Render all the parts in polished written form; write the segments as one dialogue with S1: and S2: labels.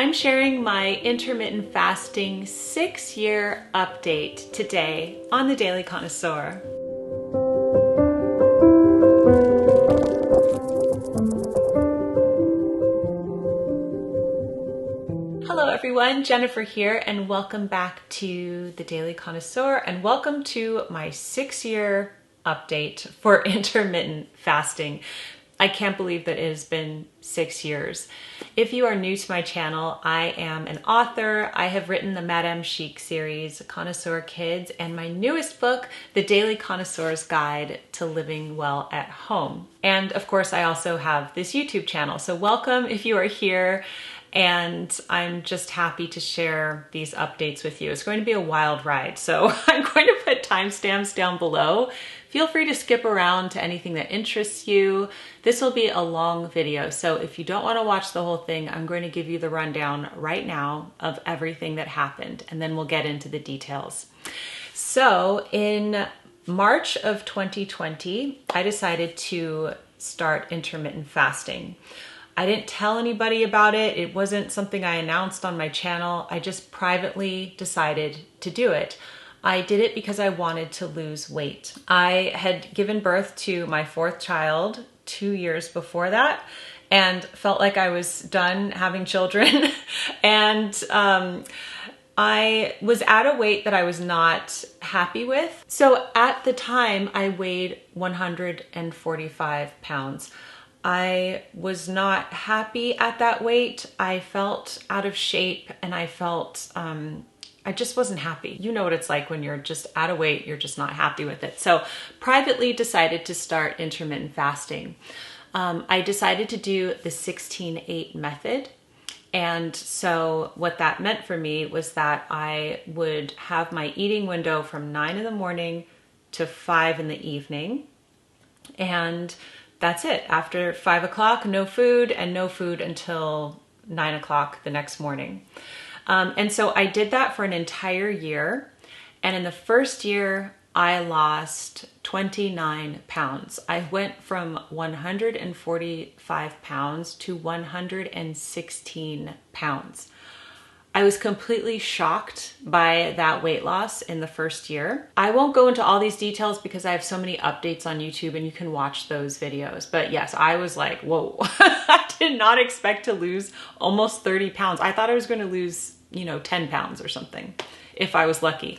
S1: I'm sharing my intermittent fasting 6-year update today on the Daily Connoisseur. Hello everyone, Jennifer here, and welcome back to the Daily Connoisseur, and welcome to my 6-year update for intermittent fasting. I can't believe that it has been 6 years. If you are new to my channel, I am an author. I have written the Madame Chic series, Connoisseur Kids, and my newest book, The Daily Connoisseur's Guide to Living Well at Home. And of course, I also have this YouTube channel. So welcome if you are here. And I'm just happy to share these updates with you. It's going to be a wild ride, so I'm going to put timestamps down below. Feel free to skip around to anything that interests you. This will be a long video, so if you don't want to watch the whole thing, I'm going to give you the rundown right now of everything that happened, and then we'll get into the details. So in March of 2020, I decided to start intermittent fasting. I didn't tell anybody about it. It wasn't something I announced on my channel. I just privately decided to do it. I did it because I wanted to lose weight. I had given birth to my 4th child 2 years before that and felt like I was done having children. And I was at a weight that I was not happy with. So at the time I weighed 145 pounds. I was not happy at that weight. I felt out of shape and I felt, I just wasn't happy. You know what it's like when you're just at a weight, you're just not happy with it. So privately decided to start intermittent fasting. I decided to do the 16-8 method. And so what that meant for me was that I would have my eating window from 9 in the morning to 5 in the evening. And that's it. After 5 o'clock, no food, and no food until 9 o'clock the next morning. And so I did that for an entire year. And in the first year, I lost 29 pounds. I went from 145 pounds to 116 pounds. I was completely shocked by that weight loss in the first year. I won't go into all these details because I have so many updates on YouTube and you can watch those videos. But yes, I was like, whoa, I did not expect to lose almost 30 pounds. I thought I was going to lose, 10 pounds or something if I was lucky.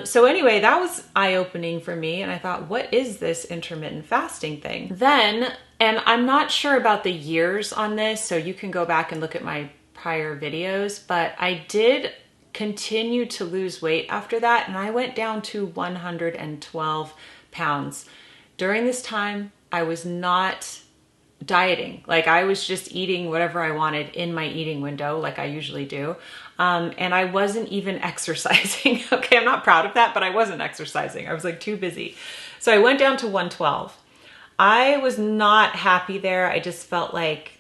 S1: So anyway, that was eye-opening for me. And I thought, what is this intermittent fasting thing? Then, and I'm not sure about the years on this, so you can go back and look at my prior videos, but I did continue to lose weight after that, and I went down to 112 pounds. During this time, I was not dieting. Like, I was just eating whatever I wanted in my eating window, like I usually do. And I wasn't even exercising. Okay, I'm not proud of that, but I wasn't exercising. I was like too busy. So I went down to 112. I was not happy there. I just felt like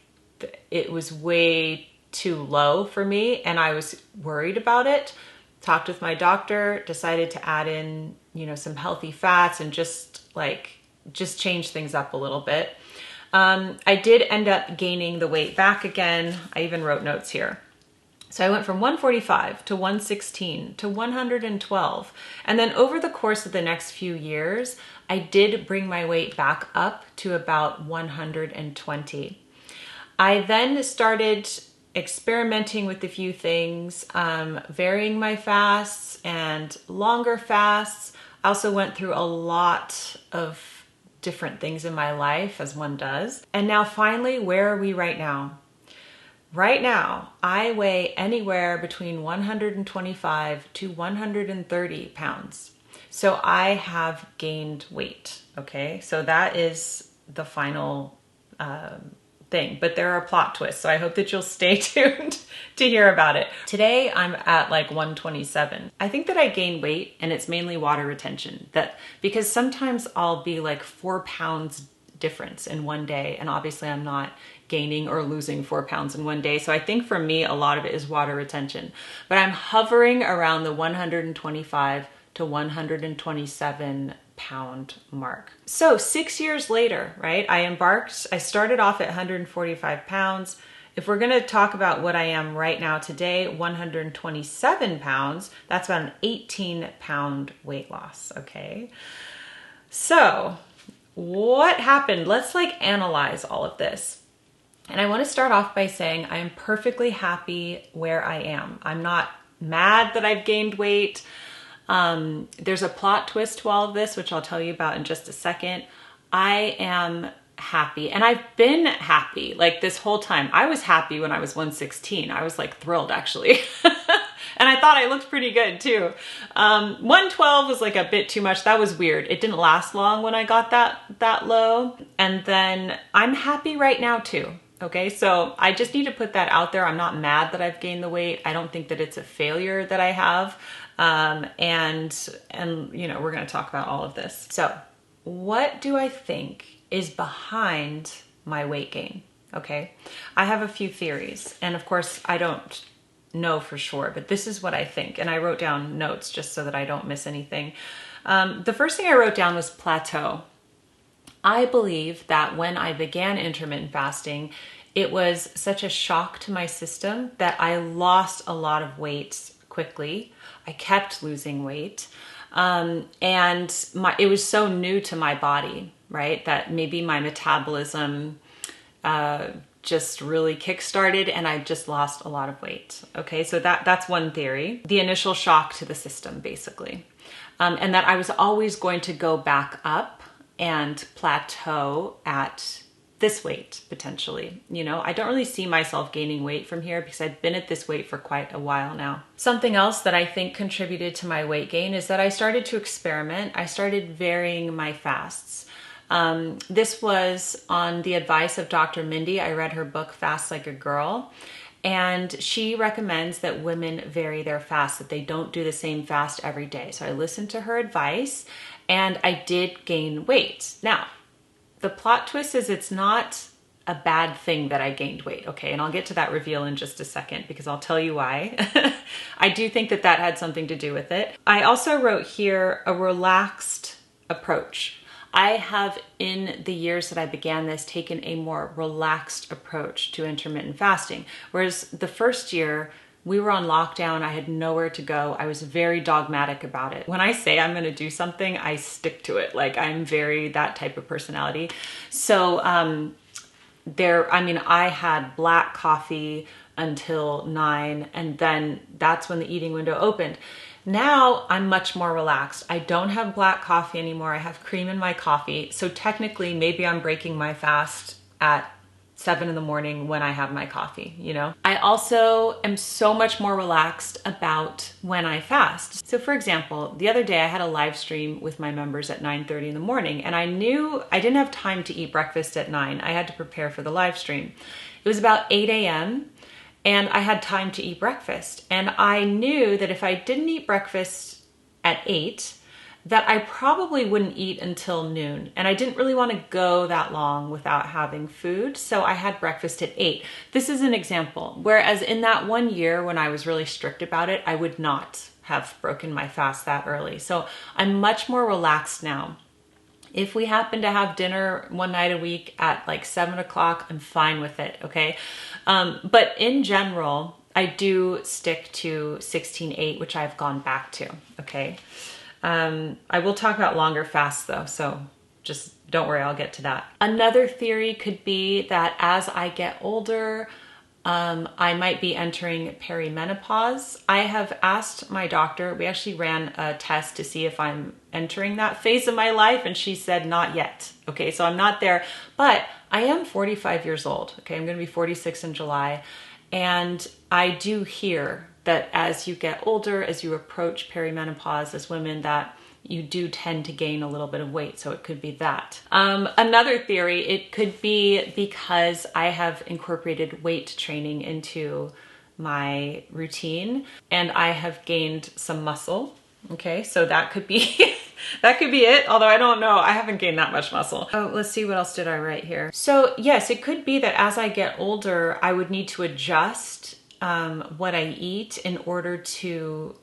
S1: it was way too low for me and I was worried about it. Talked with my doctor, decided to add in, some healthy fats and just change things up a little bit. I did end up gaining the weight back again. I even wrote notes here. So I went from 145 to 116 to 112. And then over the course of the next few years, I did bring my weight back up to about 120. I then started experimenting with a few things, varying my fasts and longer fasts. I also went through a lot of different things in my life, as one does. And now finally, where are we right now? Right now, I weigh anywhere between 125 to 130 pounds. So I have gained weight, okay? So that is the final thing, but there are plot twists, so I hope that you'll stay tuned to hear about it. Today I'm at like 127. I think that I gain weight and it's mainly water retention, because sometimes I'll be like 4 pounds difference in one day, and obviously I'm not gaining or losing 4 pounds in one day. So I think for me a lot of it is water retention, but I'm hovering around the 125 to 127 pound mark. So 6 years later, right, I started off at 145 pounds, If we're gonna talk about what I am right now today, 127 pounds, that's about an 18-pound weight loss, okay? So what happened? Let's like analyze all of this. And I wanna start off by saying I am perfectly happy where I am. I'm not mad that I've gained weight. There's a plot twist to all of this, which I'll tell you about in just a second. I am happy, and I've been happy like this whole time. I was happy when I was 116. I was like thrilled actually. And I thought I looked pretty good too. 112 was like a bit too much. That was weird. It didn't last long when I got that low. And then I'm happy right now too. Okay, so I just need to put that out there. I'm not mad that I've gained the weight. I don't think that it's a failure that I have. And you know, we're gonna talk about all of this. So what do I think is behind my weight gain? Okay, I have a few theories, and of course I don't know for sure, but this is what I think. And I wrote down notes just so that I don't miss anything. The first thing I wrote down was plateau. I believe that when I began intermittent fasting, it was such a shock to my system that I lost a lot of weight quickly. I kept losing weight. And it was so new to my body, right? That maybe my metabolism just really kickstarted and I just lost a lot of weight. Okay, so that's one theory. The initial shock to the system, basically. And that I was always going to go back up and plateau at this weight, potentially. You know, I don't really see myself gaining weight from here because I've been at this weight for quite a while now. Something else that I think contributed to my weight gain is that I started to experiment. I started varying my fasts. This was on the advice of Dr. Mindy. I read her book, Fast Like a Girl, and she recommends that women vary their fast, that they don't do the same fast every day. So I listened to her advice and I did gain weight. Now, the plot twist is it's not a bad thing that I gained weight, okay? And I'll get to that reveal in just a second because I'll tell you why. I do think that had something to do with it. I also wrote here a relaxed approach. I have, in the years that I began this, taken a more relaxed approach to intermittent fasting. Whereas the first year, we were on lockdown, I had nowhere to go. I was very dogmatic about it. When I say I'm gonna do something, I stick to it. Like I'm very that type of personality. So I had black coffee until 9, and then that's when the eating window opened. Now I'm much more relaxed. I don't have black coffee anymore. I have cream in my coffee. So technically maybe I'm breaking my fast at 7 in the morning when I have my coffee, you know? I also am so much more relaxed about when I fast. So for example, the other day I had a live stream with my members at 9:30 in the morning, and I knew I didn't have time to eat breakfast at 9. I had to prepare for the live stream. It was about 8 a.m. and I had time to eat breakfast. And I knew that if I didn't eat breakfast at 8, that I probably wouldn't eat until noon. And I didn't really want to go that long without having food. So I had breakfast at 8. This is an example. Whereas in that 1 year when I was really strict about it, I would not have broken my fast that early. So I'm much more relaxed now. If we happen to have dinner one night a week at like 7 o'clock, I'm fine with it, okay? But in general, I do stick to 16/8, which I've gone back to, okay? I will talk about longer fasts though, so just don't worry, I'll get to that. Another theory could be that as I get older, I might be entering perimenopause. I have asked my doctor, we actually ran a test to see if I'm entering that phase of my life, and she said not yet. Okay, so I'm not there, but I am 45 years old. Okay, I'm gonna be 46 in July, and I do hear that as you get older, as you approach perimenopause as women, that you do tend to gain a little bit of weight. So it could be that. Another theory, it could be because I have incorporated weight training into my routine and I have gained some muscle. Okay, so that could be that could be it, although I don't know. I haven't gained that much muscle. Oh, let's see, what else did I write here? So yes, it could be that as I get older, I would need to adjust what I eat in order to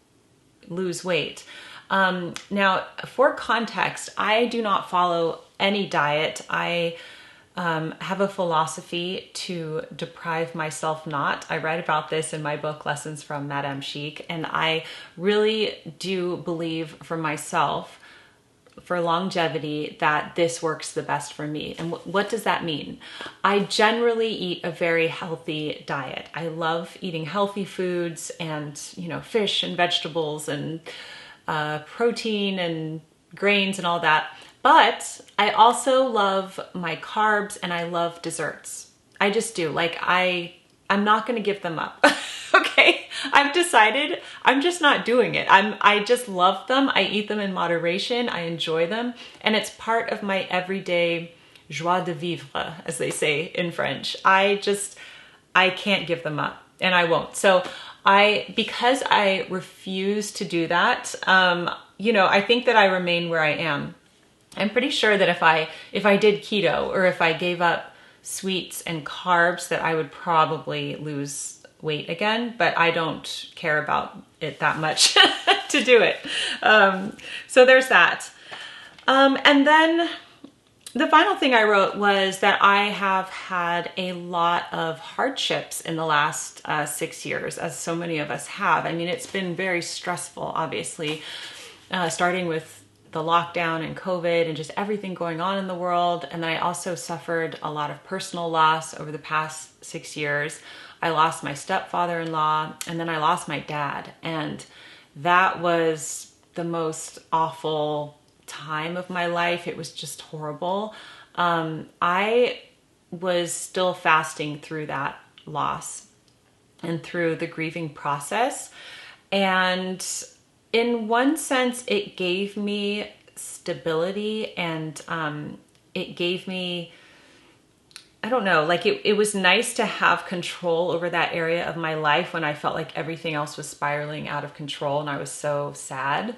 S1: lose weight. Now, for context, I do not follow any diet. I have a philosophy to deprive myself not. I write about this in my book, Lessons from Madame Chic, and I really do believe for myself, for longevity, that this works the best for me. And what does that mean? I generally eat a very healthy diet. I love eating healthy foods and, you know, fish and vegetables and protein and grains and all that. But I also love my carbs and I love desserts. I just do. Like I'm not going to give them up. Okay. I've decided I'm just not doing it. I just love them. I eat them in moderation. I enjoy them. And it's part of my everyday joie de vivre, as they say in French. I can't give them up, and I won't. So because I refuse to do that, you know, I think that I remain where I am. I'm pretty sure that if I did keto, or if I gave up sweets and carbs, that I would probably lose weight again, but I don't care about it that much to do it. So there's that. And then the final thing I wrote was that I have had a lot of hardships in the last 6 years, as so many of us have. I mean, it's been very stressful, obviously, starting with the lockdown and COVID and just everything going on in the world. And then I also suffered a lot of personal loss over the past 6 years. I lost my stepfather-in-law, and then I lost my dad. And that was the most awful time of my life. It was just horrible. I was still fasting through that loss and through the grieving process. And in one sense, it gave me stability, and it gave me, I don't know, like it was nice to have control over that area of my life when I felt like everything else was spiraling out of control and I was so sad.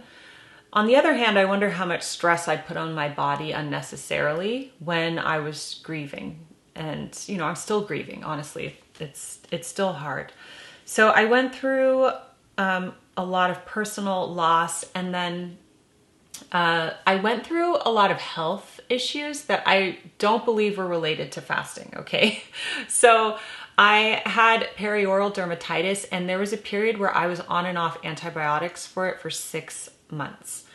S1: On the other hand, I wonder how much stress I put on my body unnecessarily when I was grieving. And, you know, I'm still grieving, honestly. It's still hard. So I went through a lot of personal loss, and then I went through a lot of health issues that I don't believe were related to fasting, okay? So I had perioral dermatitis, and there was a period where I was on and off antibiotics for it for 6 months.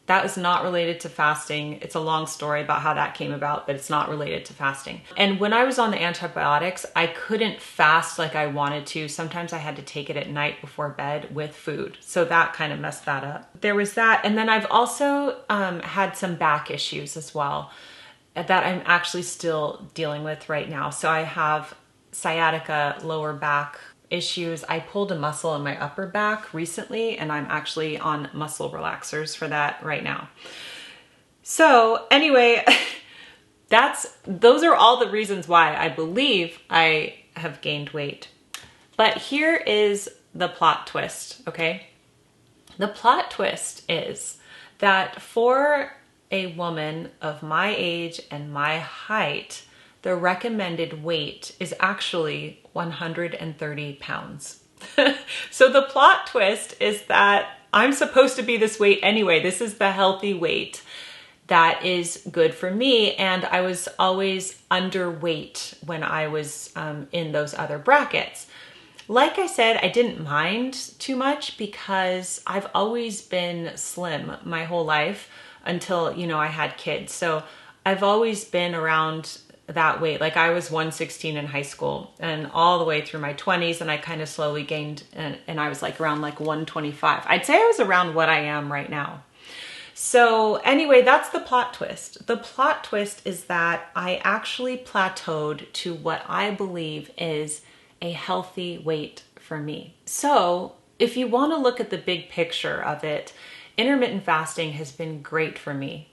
S1: That was not related to fasting. It's a long story about how that came about, but it's not related to fasting. And when I was on the antibiotics, I couldn't fast like I wanted to. Sometimes I had to take it at night before bed with food. So that kind of messed that up. There was that. And then I've also had some back issues as well that I'm actually still dealing with right now. So I have sciatica, lower back issues. I pulled a muscle in my upper back recently, and I'm actually on muscle relaxers for that right now. So anyway, those are all the reasons why I believe I have gained weight. But here is the plot twist, okay? The plot twist is that for a woman of my age and my height, the recommended weight is actually 130 pounds. So the plot twist is that I'm supposed to be this weight anyway. This is the healthy weight that is good for me. And I was always underweight when I was in those other brackets. Like I said, I didn't mind too much because I've always been slim my whole life until, you know, I had kids. So I've always been around that weight. Like I was 116 in high school and all the way through my 20s, and I kind of slowly gained, and I was like around like 125. I'd say I was around what I am right now. So anyway, that's the plot twist. The plot twist is that I actually plateaued to what I believe is a healthy weight for me. So if you want to look at the big picture of it, intermittent fasting has been great for me.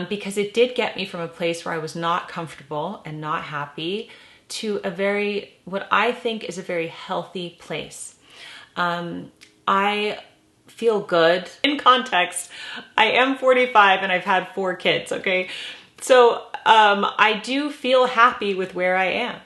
S1: Because it did get me from a place where I was not comfortable and not happy to a very, what I think is a very healthy place. I feel good. In context, I am 45 and I've had 4 kids, okay? So I do feel happy with where I am.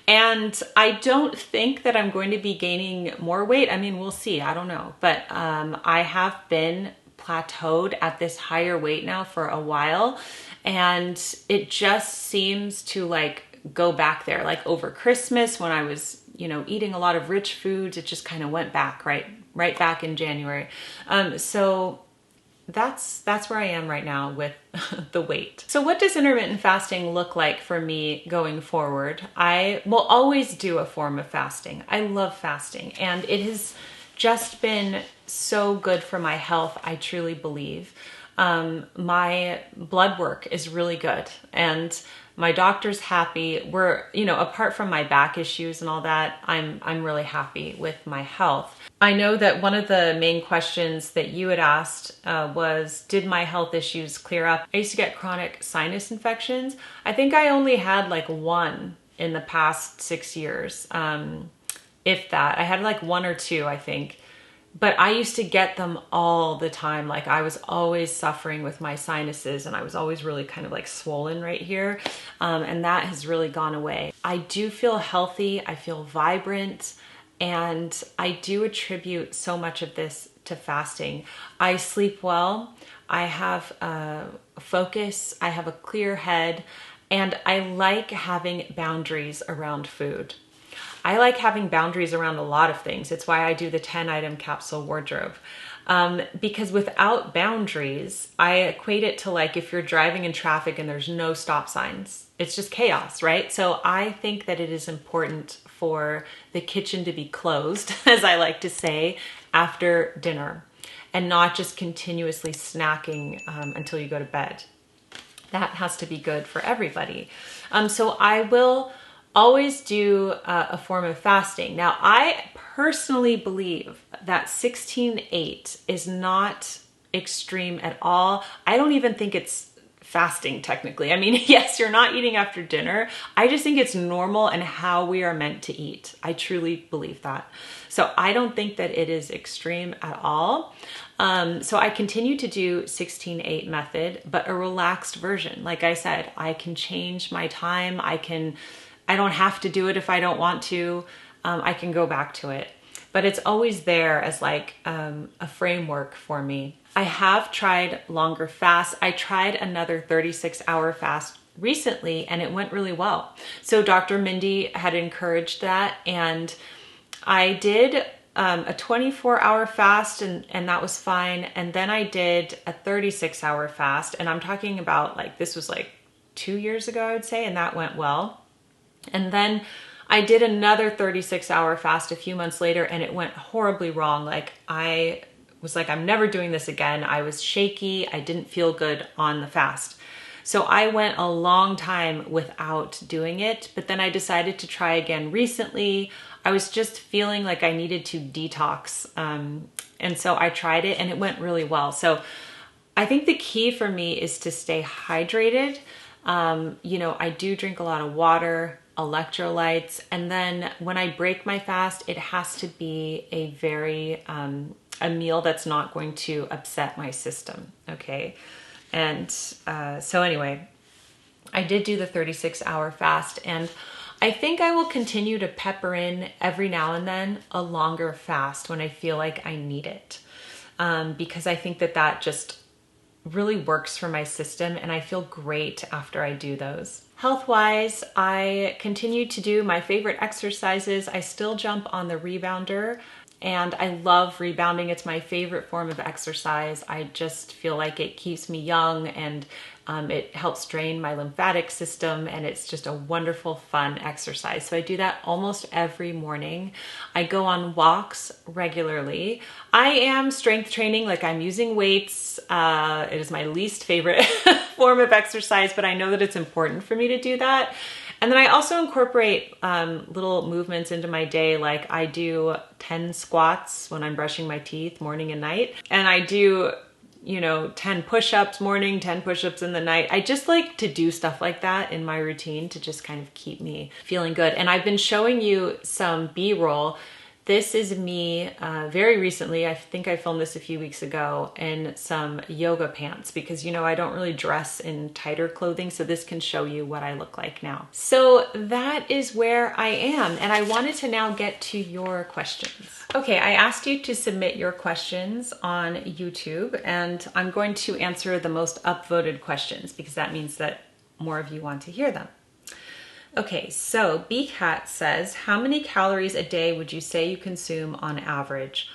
S1: And I don't think that I'm going to be gaining more weight. I mean, we'll see, I don't know. But I have been plateaued at this higher weight now for a while, and it just seems to like go back there. Like over Christmas when I was, you know, eating a lot of rich foods, it just kind of went back, right back in January. So that's where I am right now with the weight. So what does intermittent fasting look like for me going forward? I will always do a form of fasting. I love fasting, and it has just been so good for my health, I truly believe. My blood work is really good, and my doctor's happy. We're, you know, apart from my back issues and all that, I'm really happy with my health. I know that one of the main questions that you had asked was, did my health issues clear up? I used to get chronic sinus infections. I think I only had like one in the past 6 years, if that. I had like one or two, I think. But I used to get them all the time. Like I was always suffering with my sinuses, and I was always really kind of like swollen right here. And that has really gone away. I do feel healthy. I feel vibrant. And I do attribute so much of this to fasting. I sleep well. I have focus. I have a clear head. And I like having boundaries around food. I like having boundaries around a lot of things. It's why I do the 10-item capsule wardrobe. Because without boundaries, I equate it to like if you're driving in traffic and there's no stop signs. It's just chaos, right? So I think that it is important for the kitchen to be closed, as I like to say, after dinner, and not just continuously snacking until you go to bed. That has to be good for everybody. So I will always do a form of fasting. Now, I personally believe that 16-8 is not extreme at all. I don't even think it's fasting technically. I mean, yes, you're not eating after dinner. I just think it's normal and how we are meant to eat. I truly believe that. So I don't think that it is extreme at all. So I continue to do 16-8 method, but a relaxed version. Like I said, I can change my time. I don't have to do it if I don't want to. I can go back to it. But it's always there as like a framework for me. I have tried longer fasts. I tried another 36-hour fast recently, and it went really well. So Dr. Mindy had encouraged that, and I did a 24-hour fast, and that was fine. And then I did a 36-hour fast, and I'm talking about like, this was like 2 years ago, I would say, and that went well. And then I did another 36-hour fast a few months later, and it went horribly wrong. Like I was like, I'm never doing this again. I was shaky. I didn't feel good on the fast. So I went a long time without doing it, but then I decided to try again recently. I was just feeling like I needed to detox. And so I tried it, and it went really well. So I think the key for me is to stay hydrated. You know, I do drink a lot of water, electrolytes, and then when I break my fast, it has to be a very, a meal that's not going to upset my system, okay? And so anyway, I did do the 36-hour fast, and I think I will continue to pepper in every now and then a longer fast when I feel like I need it, because I think that that just really works for my system, and I feel great after I do those. Health-wise, I continue to do my favorite exercises. I still jump on the rebounder, and I love rebounding. It's my favorite form of exercise. I just feel like it keeps me young, and it helps drain my lymphatic system, and it's just a wonderful, fun exercise. So I do that almost every morning. I go on walks regularly. I am strength training, like I'm using weights. It is my least favorite form of exercise, but I know that it's important for me to do that. And then I also incorporate little movements into my day, like I do 10 squats when I'm brushing my teeth morning and night. And I do, you know, 10 push-ups morning, 10 push-ups in the night. I just like to do stuff like that in my routine to just kind of keep me feeling good. And I've been showing you some B-roll This is me very recently. I think I filmed this a few weeks ago in some yoga pants because, you know, I don't really dress in tighter clothing, so this can show you what I look like now. So that is where I am, and I wanted to now get to your questions. Okay, I asked you to submit your questions on YouTube, and I'm going to answer the most upvoted questions because that means that more of you want to hear them. Okay, so BCat says, how many calories a day would you say you consume on average?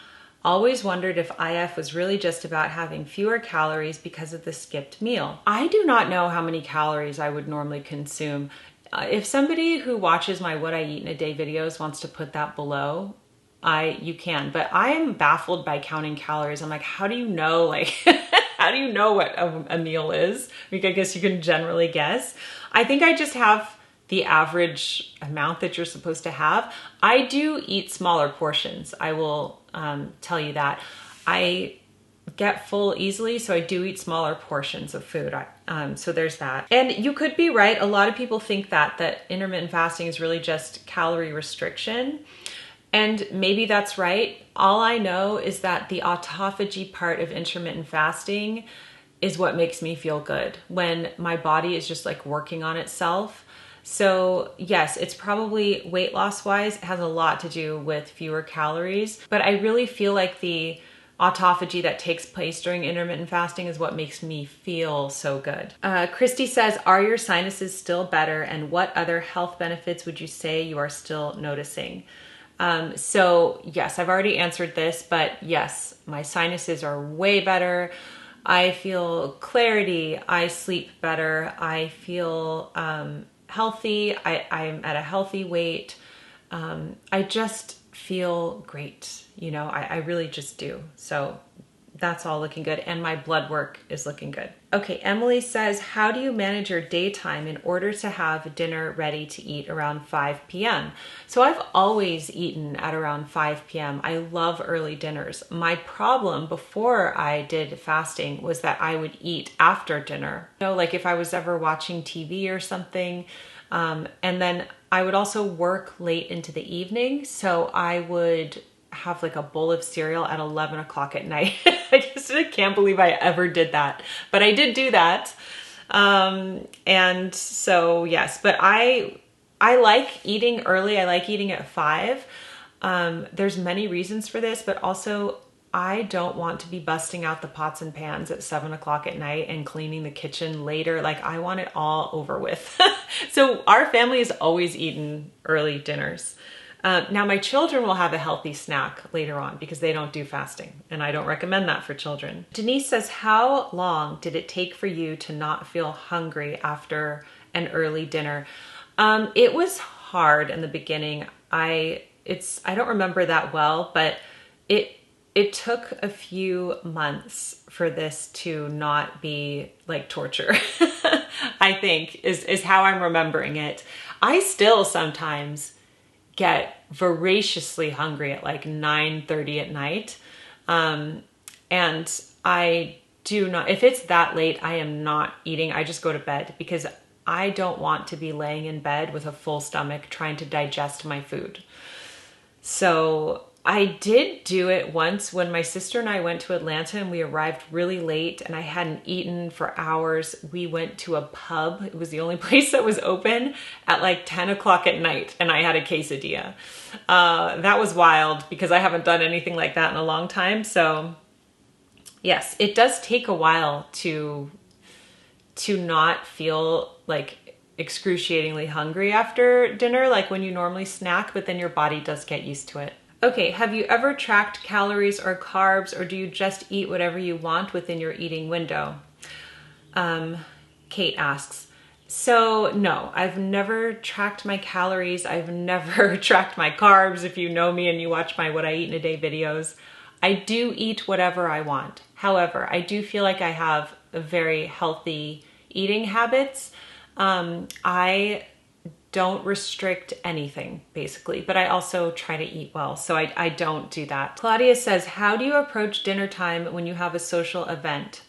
S1: Always wondered if IF was really just about having fewer calories because of the skipped meal. I do not know how many calories I would normally consume. If somebody who watches my What I Eat in a Day videos wants to put that below, you can, but I am baffled by counting calories. I'm like, how do you know, like, how do you know what a meal is? I mean, I guess you can generally guess. I think I just have the average amount that you're supposed to have. I do eat smaller portions. I will tell you that. I get full easily, so I do eat smaller portions of food. So there's that. And you could be right. A lot of people think that intermittent fasting is really just calorie restriction. And maybe that's right. All I know is that the autophagy part of intermittent fasting is what makes me feel good when my body is just like working on itself. So yes, it's probably weight loss wise, it has a lot to do with fewer calories, but I really feel like the autophagy that takes place during intermittent fasting is what makes me feel so good. Christy says, are your sinuses still better, and what other health benefits would you say you are still noticing? So yes, I've already answered this, but yes, my sinuses are way better. I feel clarity. I sleep better. I feel healthy. I'm at a healthy weight. I just feel great. You know, I really just do. So that's all looking good. And my blood work is looking good. Okay, Emily says, how do you manage your daytime in order to have dinner ready to eat around 5 p.m.? So I've always eaten at around 5 p.m. I love early dinners. My problem before I did fasting was that I would eat after dinner. You know, like if I was ever watching TV or something, and then I would also work late into the evening. So I would have like a bowl of cereal at 11 o'clock at night. I can't believe I ever did that, but I did do that. And so yes, but I like eating early. I like eating at 5. There's many reasons for this, but also I don't want to be busting out the pots and pans at 7 o'clock at night and cleaning the kitchen later. Like I want it all over with. So our family has always eaten early dinners. Now my children will have a healthy snack later on because they don't do fasting, and I don't recommend that for children. Denise says, how long did it take for you to not feel hungry after an early dinner? It was hard in the beginning. I don't remember that well, but it took a few months for this to not be like torture, I think is how I'm remembering it. I still sometimes get voraciously hungry at like 9:30 at night. And I do not, if it's that late, I am not eating. I just go to bed because I don't want to be laying in bed with a full stomach trying to digest my food. So I did do it once when my sister and I went to Atlanta and we arrived really late and I hadn't eaten for hours. We went to a pub. It was the only place that was open at like 10 o'clock at night, and I had a quesadilla. That was wild because I haven't done anything like that in a long time. So yes, it does take a while to not feel like excruciatingly hungry after dinner, like when you normally snack, but then your body does get used to it. Okay, have you ever tracked calories or carbs, or do you just eat whatever you want within your eating window? Kate asks. So no, I've never tracked my calories. I've never tracked my carbs. If you know me and you watch my What I Eat in a Day videos, I do eat whatever I want. However, I do feel like I have very healthy eating habits. I don't restrict anything basically, but I also try to eat well. So I don't do that. Claudia says, how do you approach dinner time when you have a social event?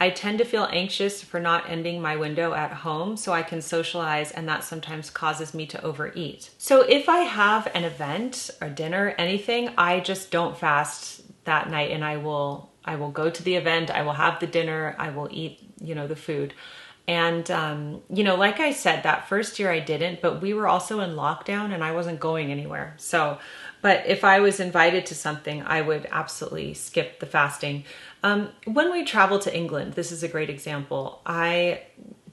S1: I tend to feel anxious for not ending my window at home so I can socialize, and that sometimes causes me to overeat. So if I have an event or dinner, anything, I just don't fast that night, and I will go to the event, I will have the dinner, I will eat, the food. And, like I said, that first year I didn't, but we were also in lockdown and I wasn't going anywhere. So, but if I was invited to something, I would absolutely skip the fasting. When we travel to England, this is a great example. I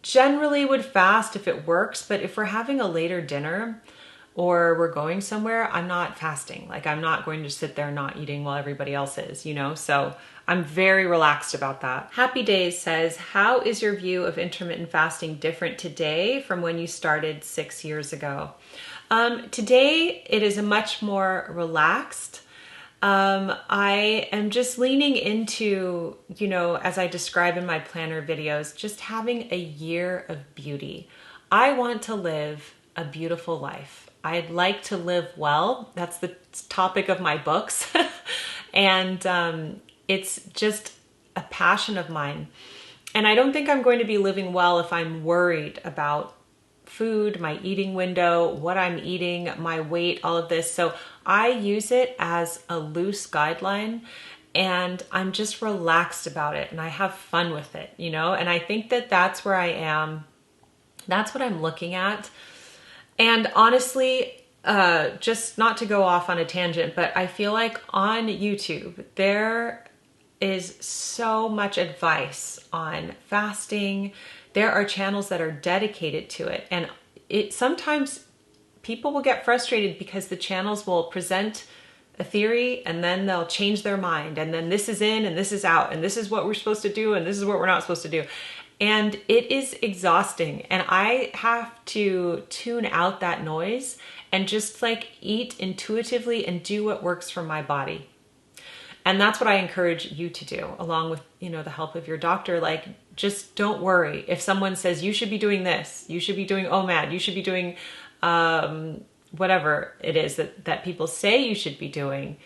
S1: generally would fast if it works, but if we're having a later dinner or we're going somewhere, I'm not fasting. Like, I'm not going to sit there not eating while everybody else is, so I'm very relaxed about that. Happy Days says, how is your view of intermittent fasting different today from when you started 6 years ago? Today, it is a much more relaxed. I am just leaning into, as I describe in my planner videos, just having a year of beauty. I want to live a beautiful life. I'd like to live well. That's the topic of my books. And it's just a passion of mine. And I don't think I'm going to be living well if I'm worried about food, my eating window, what I'm eating, my weight, all of this. So I use it as a loose guideline, and I'm just relaxed about it, and I have fun with it, and I think that that's where I am. That's what I'm looking at. And honestly, just not to go off on a tangent, but I feel like on YouTube, there is so much advice on fasting. There are channels that are dedicated to it. And sometimes people will get frustrated because the channels will present a theory and then they'll change their mind. And then this is in and this is out. And this is what we're supposed to do. And this is what we're not supposed to do. And it is exhausting. And I have to tune out that noise and just eat intuitively and do what works for my body. And that's what I encourage you to do, along with, the help of your doctor. Just don't worry. If someone says you should be doing this, you should be doing OMAD, you should be doing whatever it is that people say you should be doing,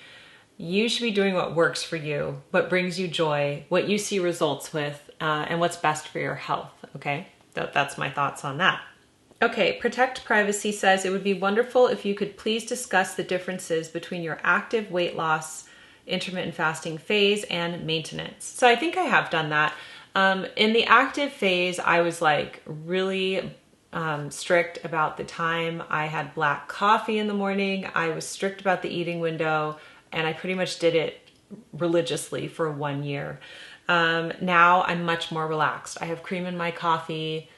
S1: you should be doing what works for you, what brings you joy, what you see results with, and what's best for your health, okay? That's my thoughts on that. Okay, Protect Privacy says, it would be wonderful if you could please discuss the differences between your active weight loss intermittent fasting phase and maintenance. So I think I have done that. In the active phase, I was really strict about the time. I had black coffee in the morning. I was strict about the eating window, and I pretty much did it religiously for 1 year. Now I'm much more relaxed. I have cream in my coffee.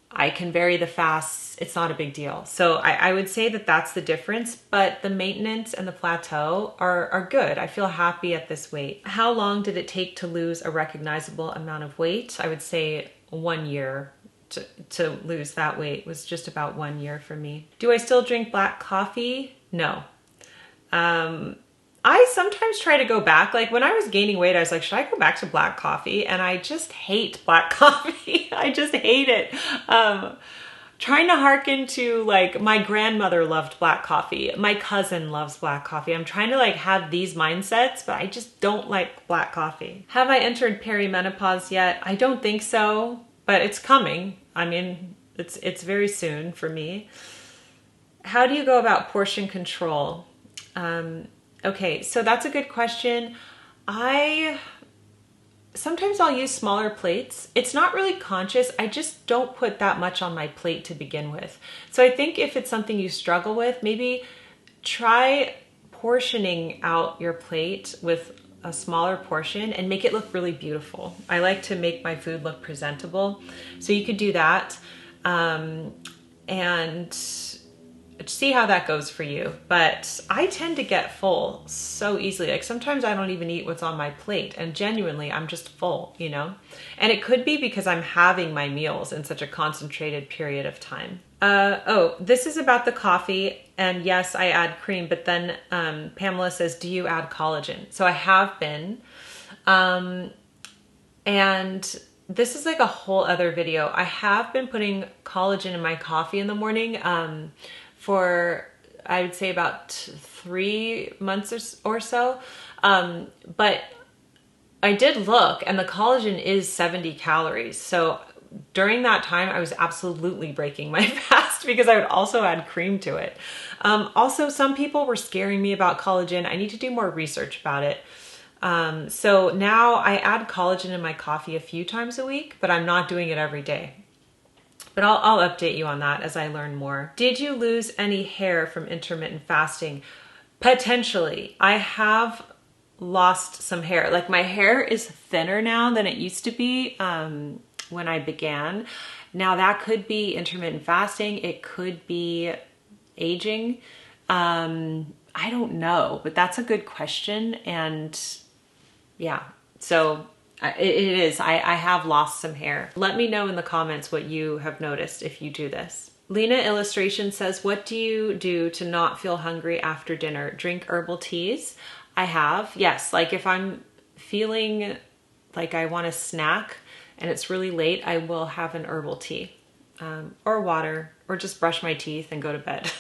S1: I can vary the fasts. It's not a big deal. So I would say that that's the difference, but the maintenance and the plateau are good. I feel happy at this weight. How long did it take to lose a recognizable amount of weight? I would say 1 year to lose that weight was just about 1 year for me. Do I still drink black coffee? No. I sometimes try to go back. When I was gaining weight, I was like, should I go back to black coffee? And I just hate black coffee. I just hate it. Trying to hearken to my grandmother loved black coffee. My cousin loves black coffee. I'm trying to have these mindsets, but I just don't like black coffee. Have I entered perimenopause yet? I don't think so, but it's coming. I mean, it's very soon for me. How do you go about portion control? Okay, so that's a good question. Sometimes I'll use smaller plates. It's not really conscious. I just don't put that much on my plate to begin with. So I think if it's something you struggle with, maybe try portioning out your plate with a smaller portion and make it look really beautiful. I like to make my food look presentable. So you could do that. And see how that goes for you. But I tend to get full so easily. Sometimes I don't even eat what's on my plate, and genuinely I'm just full, And it could be because I'm having my meals in such a concentrated period of time. This is about the coffee, and yes, I add cream, but then Pamela says, do you add collagen? So I have been, and this is a whole other video. I have been putting collagen in my coffee in the morning, for I would say about 3 months or so. But I did look, and the collagen is 70 calories. So during that time, I was absolutely breaking my fast because I would also add cream to it. Also, some people were scaring me about collagen. I need to do more research about it. So now I add collagen in my coffee a few times a week, but I'm not doing it every day. But I'll update you on that as I learn more. Did you lose any hair from intermittent fasting? Potentially. I have lost some hair. Like, my hair is thinner now than it used to be when I began. Now that could be intermittent fasting. It could be aging. I don't know, but that's a good question. And yeah, so it is. I have lost some hair. Let me know in the comments what you have noticed if you do this. Lena Illustration says, what do you do to not feel hungry after dinner? Drink herbal teas? I have, yes. Like, if I'm feeling like I want a snack and it's really late, I will have an herbal tea or water, or just brush my teeth and go to bed.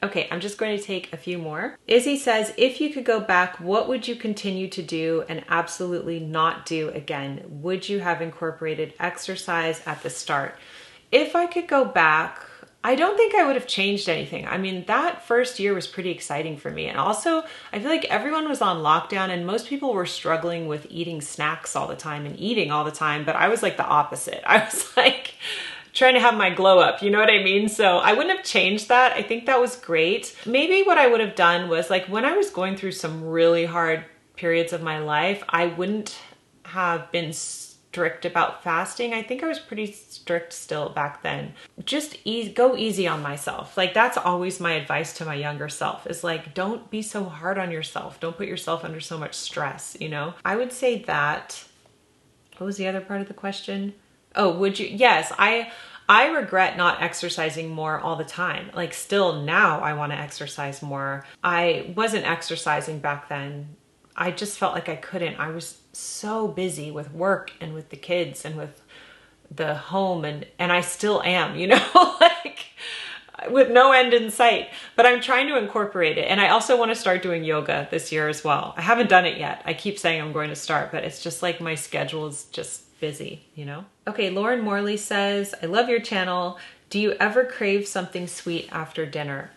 S1: Okay, I'm just going to take a few more. Izzy says, if you could go back, what would you continue to do and absolutely not do again? Would you have incorporated exercise at the start? If I could go back, I don't think I would have changed anything. I mean, that first year was pretty exciting for me. And also, I feel like everyone was on lockdown and most people were struggling with eating snacks all the time and eating all the time. But I was like the opposite. I was like trying to have my glow up, you know what I mean? So I wouldn't have changed that. I think that was great. Maybe what I would have done was, like, when I was going through some really hard periods of my life, I wouldn't have been strict about fasting. I think I was pretty strict still back then. Just go easy on myself. Like, that's always my advice to my younger self, is like, don't be so hard on yourself. Don't put yourself under so much stress, you know? I would say that. What was the other part of the question? Oh, would you? Yes, I regret not exercising more all the time. Like, still now I want to exercise more. I wasn't exercising back then. I just felt like I couldn't. I was so busy with work and with the kids and with the home, and I still am, you know, like with no end in sight. But I'm trying to incorporate it. And I also want to start doing yoga this year as well. I haven't done it yet. I keep saying I'm going to start, but it's just like my schedule is just busy, you know? Okay, Lauren Morley says, I love your channel. Do you ever crave something sweet after dinner?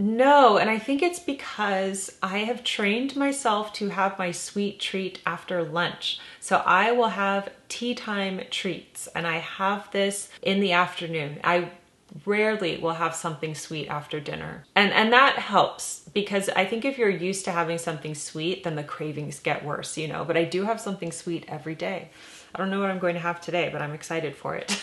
S1: No, and I think it's because I have trained myself to have my sweet treat after lunch. So I will have tea time treats, and I have this in the afternoon. I rarely will have something sweet after dinner. And that helps, because I think if you're used to having something sweet, then the cravings get worse, you know, but I do have something sweet every day. I don't know what I'm going to have today, but I'm excited for it.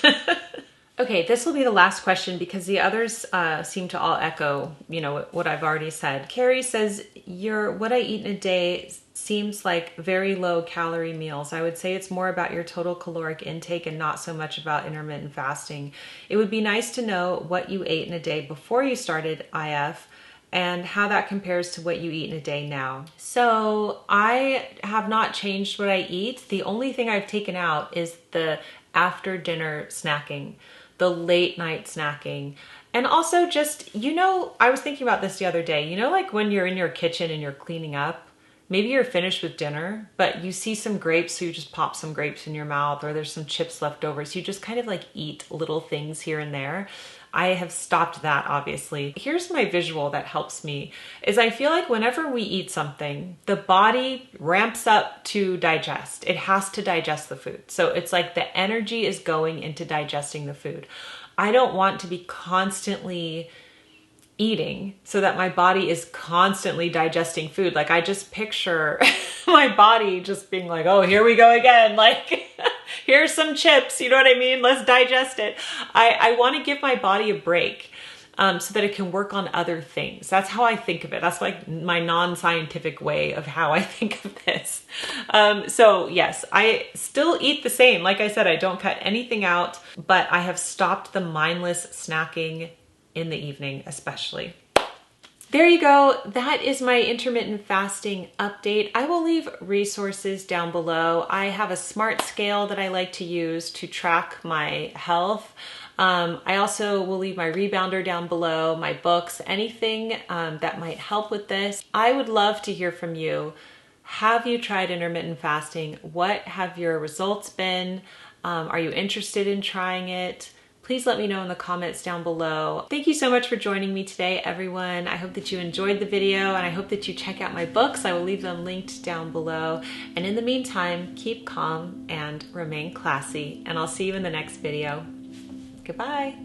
S1: Okay, this will be the last question because the others seem to all echo, you know, what I've already said. Carrie says, what I eat in a day seems like very low calorie meals. I would say it's more about your total caloric intake and not so much about intermittent fasting. It would be nice to know what you ate in a day before you started IF and how that compares to what you eat in a day now. So I have not changed what I eat. The only thing I've taken out is the after dinner snacking, the late night snacking. And also just, you know, I was thinking about this the other day, you know, like when you're in your kitchen and you're cleaning up, maybe you're finished with dinner, but you see some grapes, so you just pop some grapes in your mouth, or there's some chips left over. So you just kind of like eat little things here and there. I have stopped that, obviously. Here's my visual that helps me, is I feel like whenever we eat something, the body ramps up to digest. It has to digest the food. So it's like the energy is going into digesting the food. I don't want to be constantly eating so that my body is constantly digesting food. Like, I just picture my body just being like, oh, here we go again. Like, here's some chips, you know what I mean? Let's digest it. I want to give my body a break so that it can work on other things. That's how I think of it. That's like my non-scientific way of how I think of this. So yes, I still eat the same. Like I said, I don't cut anything out, but I have stopped the mindless snacking in the evening, especially. There you go. That is my intermittent fasting update. I will leave resources down below. I have a smart scale that I like to use to track my health. I also will leave my rebounder down below, my books, anything that might help with this. I would love to hear from you. Have you tried intermittent fasting? What have your results been? Are you interested in trying it? Please let me know in the comments down below. Thank you so much for joining me today, everyone. I hope that you enjoyed the video, and I hope that you check out my books. I will leave them linked down below. And in the meantime, keep calm and remain classy, and I'll see you in the next video. Goodbye.